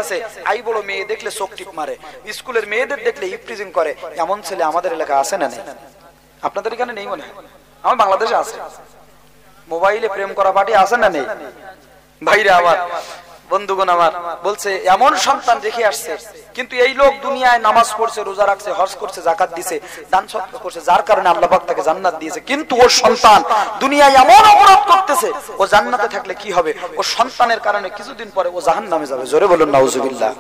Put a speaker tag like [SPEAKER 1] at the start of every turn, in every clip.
[SPEAKER 1] আছে, আই বড় মেয়ে দেখলে চোখ টিপ মারে, স্কুলের মেয়েদের দেখলে ইফটিজিং করে, এমন ছেলে আমাদের এলাকায় আছে না নেই? আপনাদের এখানে নেই মনে হয়, আমার বাংলাদেশে আছে। মোবাইলে প্রেম করা পার্টি আছে না নেই? ভাইরা আমার, বন্ধুগণ আমার, বলছে এমন সন্তান রেখে আসছে, কিন্তু এই লোক দুনিয়ায় নামাজ পড়ছে, রোজা রাখছে, হজ করছে, যাকাত দিছে, দান সদকা করছে, যার কারণে আল্লাহ পাক তাকে জান্নাত দিয়েছে। কিন্তু ওর সন্তান দুনিয়ায় এমন অপরাধ করতেছে, ও জান্নাতে থাকলে কি হবে? ও সন্তানের কারণে কিছুদিন পরে ও জাহান্নামে যাবে। জোরে বলুন নাউজুবিল্লাহ।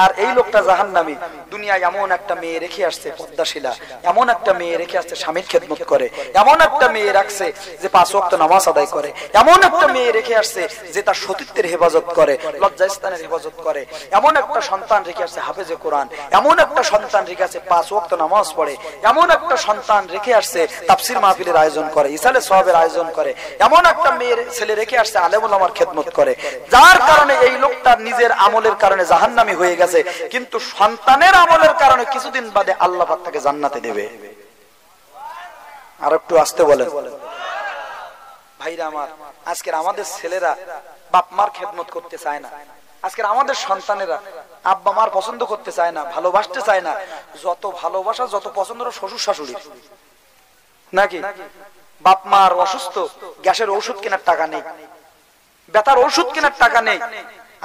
[SPEAKER 1] আর এই লোকটা জাহান্নামী। দুনিয়ায় এমন একটা মেয়ে রেখে আসছে পদ্মাশীলা, এমন একটা মেয়ে রেখে আসছে স্বামীর খেদমত করে, এমন একটা মেয়ে রাখছে যে 5 ওয়াক্ত নামাজ আদায় করে, এমন একটা মেয়ে রেখে আসছে যে তার সতীত্বের হেফাজত করে, লজ্জাস্থানের হেফাজত করে, এমন একটা সন্তান রেখে আসছে হাফেজে কোরআন, এমন একটা সন্তান রেখে আসছে 5 ওয়াক্ত নামাজ পড়ে, এমন একটা সন্তান রেখে আসছে তাফসীর মাহফিলের আয়োজন করে, ইসালে সওয়াবের আয়োজন করে, এমন একটা মেয়ের ছেলে রেখে আসছে আলেম ওলামার খেদমত করে, যার কারণে এই লোকটা নিজের আমলের কারণে জাহান্নামী হয়ে গেছে, কিন্তু সন্তানের আমলের কারণে কিছুদিন বাদে আল্লাহ পাক তাকে জান্নাতে দেবে। আর একটু আসতে বলেন ভাইরা আমার। আজকের আমাদের ছেলেরা বাপ মার খেদমত করতে চায় না, আজকের আমাদের সন্তানেরা আব্বা মার পছন্দ করতে চায় না, ভালোবাসতে চায় না। যত ভালোবাসা যত পছন্দ শ্বশুর শাশুড়ির, নাকি? বাপ মার অসুস্থ, গ্যাসের ওষুধ কেনার টাকা নেই, ব্যথার ওষুধ কেনার টাকা নেই,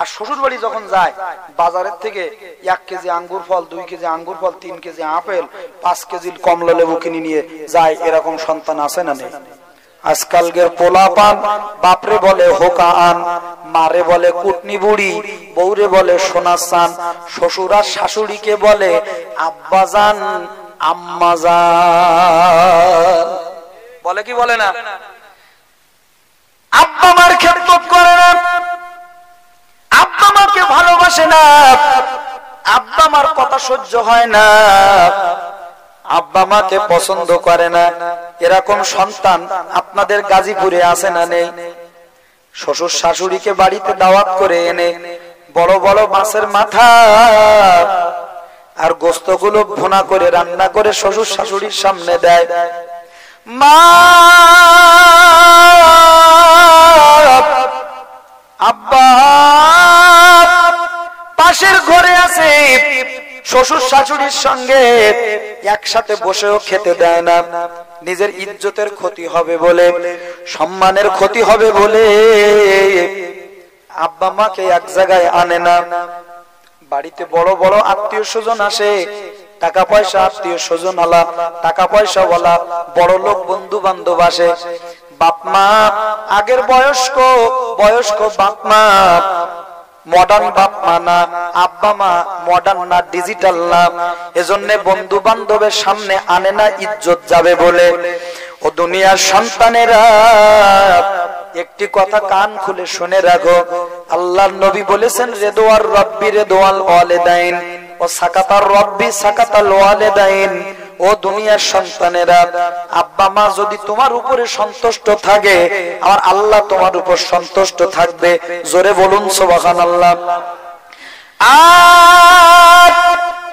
[SPEAKER 1] আর শ্বশুর বাড়ি যখন যায় বাজারের থেকে 1 কেজি আঙ্গুর ফল, 2 কেজি আঙ্গুর ফল, 3 কেজি আপেল, 5 কেজি কমলা লেবু কিনে নিয়ে যায়। এরকম সন্তান আছে না নেই? আজকালকের পোলা পান বাপরে বলে হোকা আন, মারে বলে কুটনি বুড়ি, বউরে বলে সোনা চান, শ্বশুর আর শাশুড়িকে বলে আব্বা জান আম্মা জান। বলে কি বলে না? আব্বা মার খেদমত করে না, আব্বা মাকে ভালোবাসে না, আব্বা মার কথা সহ্য হয় না, আব্বা মাকে পছন্দ করে না। এরকম সন্তান আপনাদের গাজীপুরে আছে না নেই? শ্বশুর শাশুড়িকে বাড়িতে দাওয়াত করে এনে বড় বড় মাছের মাথা আর গোস্তগুলো ভুনা করে রান্না করে শ্বশুর শাশুড়ির সামনে দেয়। মা আব্বা পাশের ঘরে আছে, শ্বশুর শাশুড়ির সঙ্গে একসাথে বসেও খেতে দেয় না। নিজের ইজ্জতের ক্ষতি হবে বলে, সম্মানের ক্ষতি হবে বলে আব্বা মাকে এক জায়গায় আনে না। বাড়িতে বড় বড় আত্মীয় স্বজন আসে, টাকা পয়সা আত্মীয় স্বজন আলা, টাকা পয়সা ওয়ালা বড় লোক বন্ধু বান্ধব আসে। বাপ মা আগের বয়স্ক বাপ মা, মডার্ন বাপ মা না, আব্বা মা মডার্ন না, ডিজিটাল না, এজন্য বন্ধু বান্ধবের সামনে আনে না, ইজ্জত যাবে বলে। ও দুনিয়ার সন্তানেরা একটি কথা কান খুলে শুনে রাখো, আল্লাহর নবী বলেছেন রেদওয়ার রব্বি রেদওয়াল ওয়ালিদাইন ও সাকাতার রব্বি সাকাতাল ওয়ালিদাইন। ও দুনিয়ার সন্তানেরা, আব্বা মা যদি তোমার উপরে সন্তুষ্ট থাকে, আমার আল্লাহ তোমার উপর সন্তুষ্ট থাকবে। জোরে বলুন সুবহানাল্লাহ। আর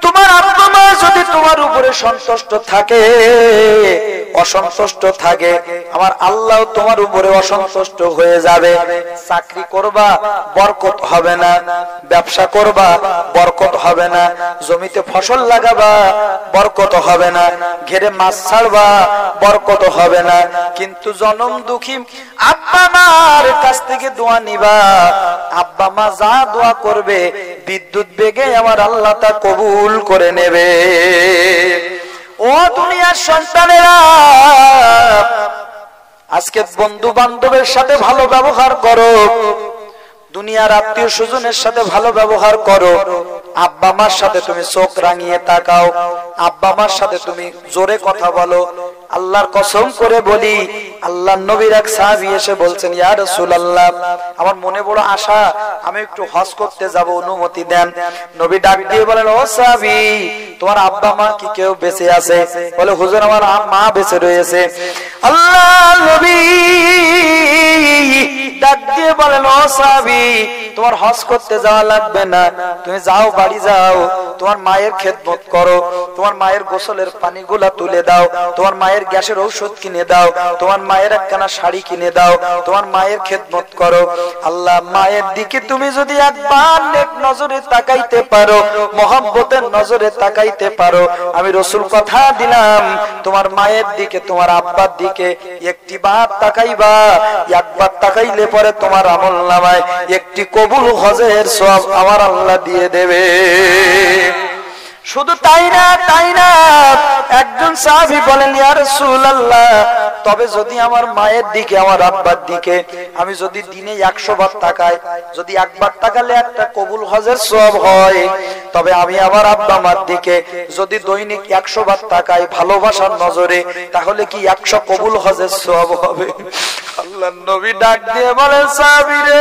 [SPEAKER 1] তোমার আব্বা মা যদি তোমার উপরে সন্তুষ্ট থাকে, অসন্তুষ্ট থাকে, আমার আল্লাহ তোমার উপরে অসন্তুষ্ট হয়ে যাবে। চাকরি করবা বরকত হবে না, ব্যবসা করবা বরকত হবে না, জমিতে ফসল লাগাবা বরকত হবে না, ঘেরে মাছ ছাড়বা বরকত হবে না। কিন্তু জনম দুঃখী আব্বা মার কাছ থেকে দোয়া নিবা, আব্বা মা যা দোয়া করবে বিদ্যুৎ বেগে আমার আল্লাহ তা কবুল করে নেবে। ও দুনিয়ার সন্তানেরা, আজকে বন্ধু বান্ধবের সাথে ভালো ব্যবহার করো, দুনিয়ার আত্মীয় স্বজনের সাথে ভালো ব্যবহার করো। আব্বা মার সাথে তুমি চোখ রাঙিয়ে তাকাও, আব্বা মার সাথে তুমি জোরে কথা বলো। আল্লাহর কসম করে বলি, আল্লাহর নবীর এক সাহাবী এসে বলছেন, ইয়া রাসূলুল্লাহ, আমার মনে বড় আশা, আমি একটু হজ করতে যাব, অনুমতি দেন। নবী ডাক দিয়ে বলেন, ও সাহাবী, তোমার আব্বা মা কি কেউ বেঁচে আছে? বলে, হুজুর আমার মা বেঁচে রয়েছে। আল্লাহর নবী ডাক দিয়ে বলেন, ও সাহাবী, তোমার হজ করতে যাওয়া লাগবে না, তুমি যাও, বাড়ি যাও, তোমার মায়ের খেদমত করো, তোমার মায়ের গোসলের পানিগুলা তুলে দাও, তোমার মায়ের গ্যাসের ঔষধ কিনে দাও, তোমার মায়ের একখানা শাড়ি কিনে দাও, তোমার মায়ের খেদমত করো। আল্লাহ, মায়ের দিকে তুমি যদি একবার নেক নজরে তাকাইতে পারো, মহব্বতের নজরে তাকাইতে পারো, আমি রাসূল কথা দিলাম তোমার মায়ের দিকে, তোমার আব্বার দিকে একটিবার তাকাইবা, একবার তাকাইলে পরে তোমার আমলনামায় একটি কবুল হজের সওয়াব আমার আল্লাহ দিয়ে দেবে। শুধু তাই না, একজন সাহাবী বলেন, ইয়া রাসূলুল্লাহ, তবে যদি আমার মায়ের দিকে, আমার আব্বার দিকে আমি যদি দিনে 100 বার তাকাই, যদি একবার তাকালে একটা কবুল হজের সওয়াব হয়, তবে আমি আমার আব্বা মার দিকে যদি দৈনিক 100 বার তাকাই ভালোবাসার নজরে, তাহলে কি 100 কবুল হজের সওয়াব হবে? আল্লাহর নবী ডাক দিয়ে বলেন, সাহাবী রে,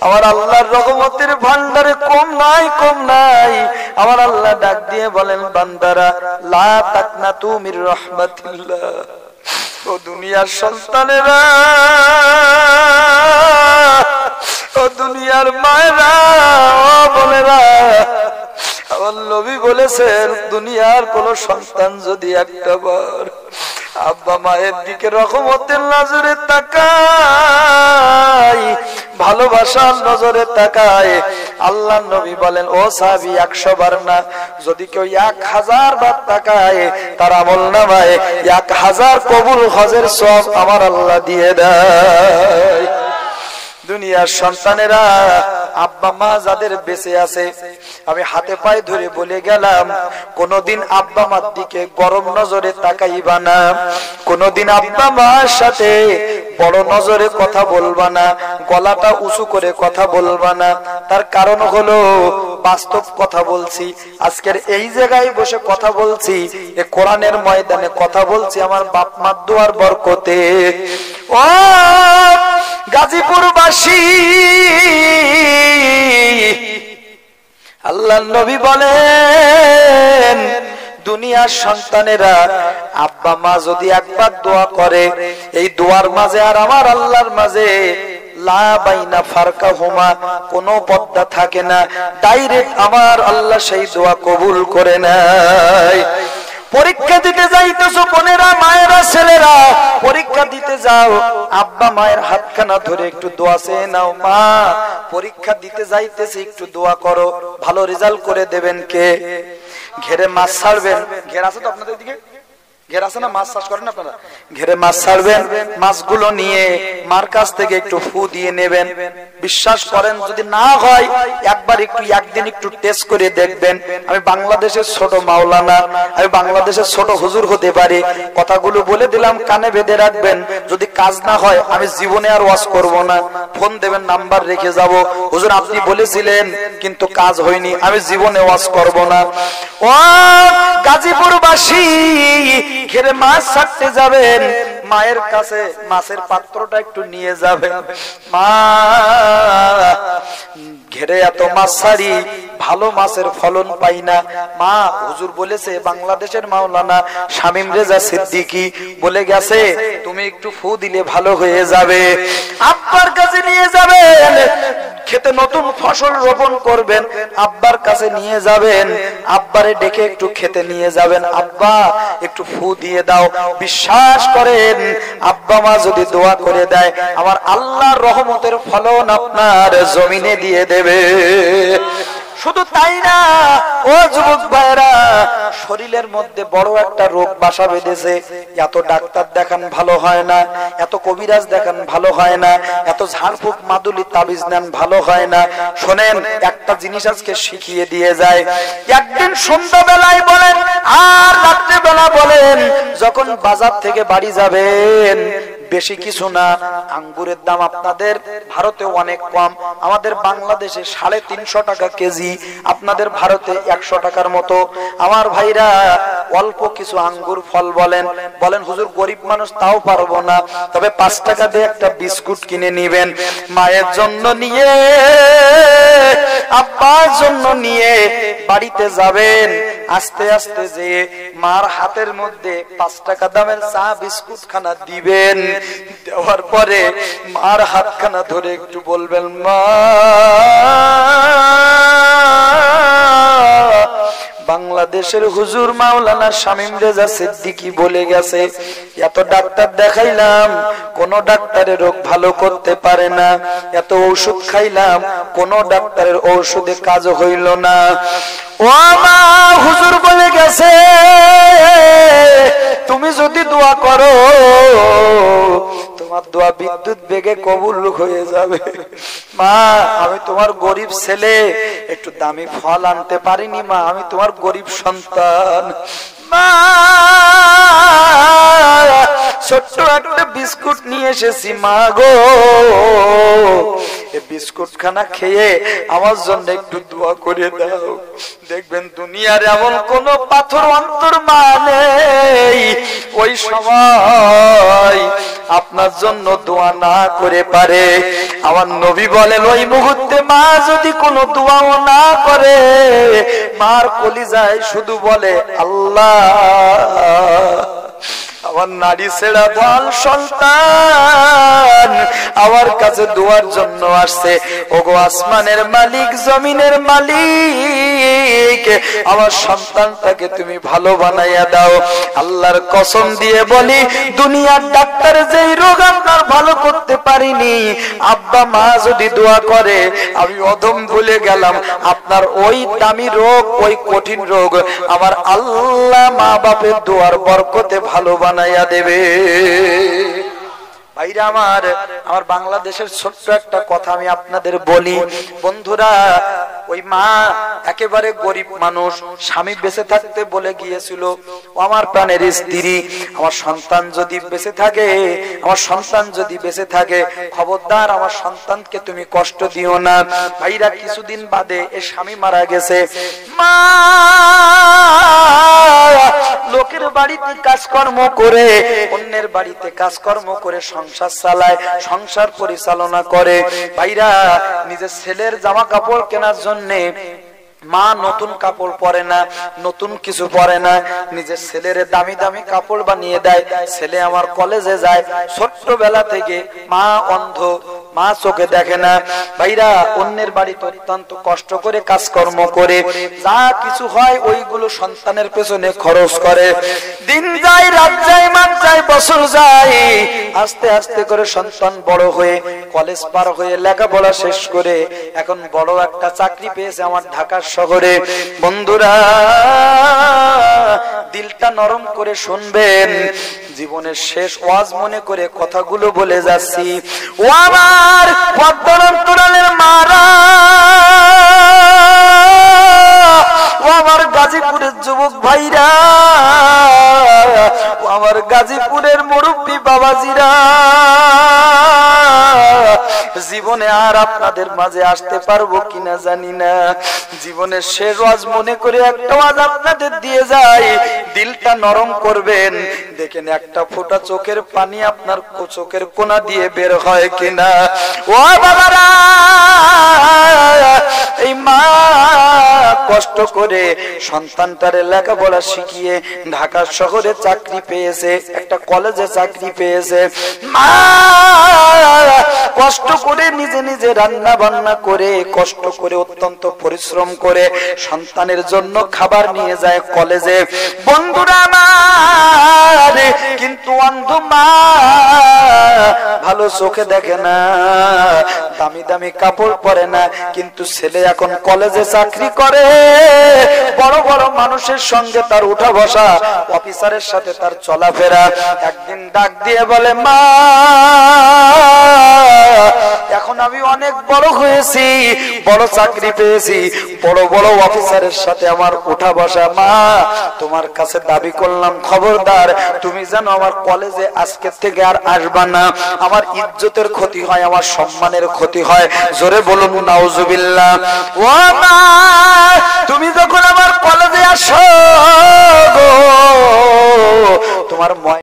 [SPEAKER 1] আমার আল্লাহর রহমতের ভান্ডারে কম নাই। আমার আল্লাহ ডাক দিয়ে বলেন, বান্দারা, লা তাকনাতু মির রাহমাতিল্লাহ। ও দুনিয়ার সন্তানেরা, ও দুনিয়ার মায়েরা, ও বোনেরা, আমার নবী বলেছেন, দুনিয়ার কোন সন্তান যদি একটা বার আব্বা মায়ের দিকে রহমতের নজরে তাকায়, ভালোবাসার নজরে তাকায়, আল্লাহর নবী বলেন, ও সাহাবী, 100 বার না, যদি কেউ 1000 বার তাকায়, তার আমলনামায় 1000 কবুল হজের সওয়াব আমার আল্লাহ দিয়ে দেয়। দুনিয়ার সন্তানেরা, আব্বা মা যাদের বেঁচে আছে, আমি হাতে পায়ে ধরে বলে গেলাম, কোনদিন আব্বা মার দিকে গরম নজরে তাকাইবা না, কোনদিন আব্বা মার সাথে বড় নজরে কথা বলবা না, গলাটা উঁচু করে কথা বলবা না। তার কারণ হলো, বাস্তব কথা বলছি, আজকের এই জায়গায় বসে কথা বলছি, এ কোরআনের ময়দানে কথা বলছি আমার বাপ মার দোয়ার বরকতে। ও গাজীপুরবাসী, আল্লাহর নবী বলেন, দুনিয়ার সন্তানেরা, আব্বা মা যদি একবার দোয়া করে, এই দোয়ার মাঝে আর আমার আল্লাহর মাঝে লা বাইনা ফারকাহুমা, কোনো পর্দা থাকে না, ডাইরেক্ট আমার আল্লাহ সেই দোয়া কবুল করে নেয়। পরীক্ষা দিতে যাইতেছো বোনেরা, মায়েরা, ছেলেরা, পরীক্ষা দিতে যাও, আব্বা মায়ের হাতখানা ধরে একটু দোয়া চেয়ে নাও, মা পরীক্ষা দিতে যাইতেছে, একটু দোয়া করো, ভালো রেজাল্ট করে দেবেন কে? ঘেরে মাছ ছাড়বেন, ঘের আছে তো আপনাদের দিকে? ঘের আছে না? মাছ চাষ করেন আপনারা? ঘেরে মাছ ছাড়বেন, মাছগুলো নিয়ে মার কাছ থেকে একটু ফু দিয়ে নেবেন। বিশ্বাস করেন, যদি না হয় একবার একদিন একটু টেস্ট করে দেখবেন। আমি বাংলাদেশের ছোট মাওলানা, আমি বাংলাদেশের ছোট হুজুর হতে পারি, কথাগুলো বলে দিলাম, কানে বেঁধে রাখবেন। যদি কাজ না হয় আমি জীবনে আর ওয়াজ করব না, ফোন দেবেন, নাম্বার রেখে যাব, হুজুর আপনি বলেছিলেন কিন্তু কাজ হয়নি, আমি জীবনে ওয়াজ করব না। ও গাজীপুরবাসী, ঘেরে মাছ ছাড়তে যাবেন, মায়ের কাছে মাছের পাত্রটা একটু নিয়ে যাবেন। মা, ঘেরে এত মাছ ছাড়ি, ভালো মাছের ফলন পাই না। মা, হুজুর বলেছে, বাংলাদেশের মাওলানা শামীম রেজা সিদ্দিকী বলে গেছে, তুমি একটু ফু দিলে ভালো হয়ে যাবে। আব্বার কাছে নিয়ে যাবেন, খেতে নতুন ফসল রোপণ করবেন, আব্বার কাছে নিয়ে যাবেন, আব্বারে ডেকে একটু খেতে নিয়ে যাবেন, আব্বা একটু ফু দিয়ে দাও। বিশ্বাস করেন, আব্বা মা যদি দোয়া করে দেয়, আমার আল্লাহর রহমতের ফলন আপনার জমিনে দিয়ে দেবে। শুধু তাই না, ও যুবক ভাইরা, শরীরের মধ্যে বড় একটা রোগ বাসা বেঁধেছে, এত ডাক্তার দেখান ভালো হয় না, এত কবিরাজ দেখান ভালো হয় না, এত ঝাড়ফুঁক মাদুলি তাবিজ নেন ভালো হয় না। শোনেন, একটা জিনিস আজকে শিখিয়ে দিয়ে যায়। একদিন সন্ধ্যাবেলায় বলেন আর রাত্রেবেলা বলেন, যখন বাজার থেকে বাড়ি যাবেন, বেশি কিছু না, আঙ্গুরের দাম আপনাদের ভারতে অনেক কম, আমাদের বাংলাদেশে 350 টাকা কেজি, আপনাদের ভারতে 100 টাকার মতো। আমার ভাইরা, অল্প কিছু আঙ্গুর ফল বলেন, হুজুর গরিব মানুষ তাও পারবো না, তবে 5 টাকা দিয়ে একটা বিস্কুট কিনে নিবেন, মায়ের জন্য নিয়ে, আব্বার জন্য নিয়ে বাড়িতে যাবেন। আস্তে আস্তে যে মার হাতের মধ্যে 5 টাকা দামের চা বিস্কুট খানা দিবেন, দেওয়ার পরে মার হাতখানা ধরে একটু বলবেন, মা বাংলাদেশের হুজুর মাওলানা শামীম রেজা সিদ্দিকী বলে গেছে, এত ডাক্তার দেখাইলাম কোন ডাক্তারের রোগ ভালো করতে পারে না, এত ঔষধ খাইলাম কোন ডাক্তারের ঔষধে কাজ হইল না। ও মা, হুজুর বলে গেছে তুমি যদি দোয়া করো তোমার দোয়া বিদ্যুৎ বেগে কবুল হয়ে যাবে। মা, আমি তোমার গরিব ছেলে, একটু দামি ফল আনতে পারিনি মা, আমি তোমার গরিব সন্তান। মা, ছোট্ট একটা বিস্কুট নিয়ে এসেছি মা গো, এই বিস্কুট খানা খেয়ে আমার জন্য একটু দোয়া করে দাও। দেখবেন দুনিয়ার এমন কোন পাথর অন্তর মা নেই ওই সময় আপনার জন্য দোয়া না করে পারে। আমার নবী বলেন ওই মুহূর্তে মা যদি কোনো দোয়াও না করে, মার কলিজায় শুধু বলে আল্লাহ আমার নারী ছেড়া ধন সন্তান আমার কাছে দোয়ার জন্য আসছে, ওগো আসমানের মালিক জমিনের মালিক আমার সন্তানটাকে তুমি ভালো বানাইয়া দাও। আল্লাহর কসম দিয়ে বলি দুনিয়ার ডাক্তার যেই রোগ আপনার ভালো করতে পারিনি, আব্বা মা যদি দোয়া করে আমি অদম ভুলে গেলাম আপনার ওই দামি রোগ ওই কঠিন রোগ আমার আল্লাহ মা বাপের দোয়ার বরকতে ভালো বানাইয়া দেবে। ভাইরা আমার, আমার বাংলাদেশের ছোট্ট একটা কথা আমি আপনাদের বলি বন্ধুরা, ওই মা একেবারে গরিব মানুষ, স্বামী বেঁচে থাকতে বলে গিয়েছিল ও আমার প্রাণের স্ত্রী আমার সন্তান যদি বেঁচে থাকে, আমার সন্তান যদি বেঁচে থাকে খবরদার আমার সন্তানকে তুমি কষ্ট দিও না। ভাইরা কিছুদিন বাদে এ স্বামী মারা গেছে, মা লোকের বাড়িতে কাজকর্ম করে অন্যের বাড়িতে কাজকর্ম করে সংসার চালায়, সংসার পরিচালনা করে। ভাইরা নিজের ছেলের জামা কাপড় কেনার জন্যে মা নতুন কাপড় পরে না, নতুন কিছু পরে না, নিজের ছেলের দামি দামি কাপড় বানিয়ে দেয়। ছেলে আমার কলেজে যায়, ছোট্টবেলা থেকে মা অন্ধ, মা চোখে দেখে না। ভাইরা অন্যের বাড়িতে অত্যন্ত কষ্ট করে কাজকর্ম করে যা কিছু হয় ওইগুলো সন্তানের পেছনে খরচ করে। দিন যায়, রাত যায়, মাস যায়, বছর যায়, আস্তে আস্তে করে সন্তান বড় হয়ে কলেজ পার হয়ে লেখাপড়া শেষ করে এখন বড় একটা চাকরি পেয়েছে আমার ঢাকার শহরে। বন্ধুরা দিলটা নরম করে শুনবেন, জীবনের শেষ ওয়াজ মনে করে কথাগুলো বলে যাচ্ছি। ও আমার পদ্মরন্তরালের মারা, ও আমার গাজীপুরের যুবক ভাইরা, ও আমার গাজীপুরের মুরব্বী বাবাজিরা, জীবনে আর আপনাদের মাঝে আসতে পারবো কিনা জানি না, জীবনের শেষ ওয়াজ মনে করে একটা ওয়াজ আপনাদের দিয়ে যায়, দিলটা নরম করবেন, দেখেন একটা ফোঁটা চোখের পানি আপনার চোখের কোনা দিয়ে বের হয় কিনা। ও বাবারা, এই মা কষ্ট করে সন্তানটারে লেখাপড়া শিখিয়ে ঢাকা শহরে চাকরি পেয়েছে, একটা কলেজে চাকরি পেয়েছে, মা কষ্ট করে নিজে নিজে রান্না বান্না করে কষ্ট করে অত্যন্ত পরিশ্রম করে সন্তানের জন্য খাবার নিয়ে যায় কলেজে। বন্ধুরা আমার, কিন্তু অন্ধ মা ভালো চোখে দেখে না, দামি দামি কাপড় পরে না, কিন্তু ছেলে এখন কলেজে চাকরি করে, বড় বড় মানুষের সঙ্গে তার উঠা বসা, অফিসারের সাথে তার চলাফেরা। একদিন ডাক দিয়ে বলে মা এখন আমি অনেক বড় হয়েছি, বড় চাকরি পেয়েছি, বড় বড় অফিসারের সাথে আমার উঠা বসা, মা তোমার কাছে দাবি করলাম খবরদার তুমি যেন আমার কলেজে আজকের থেকে আর আসবা না, আমার ইজ্জতের ক্ষতি হয়, আমার সম্মানের ক্ষতি হয়। জোরে বলুন নাউজুবিল্লাহ। ও মা তুমি যখন আমার কলেজে আসো তোমার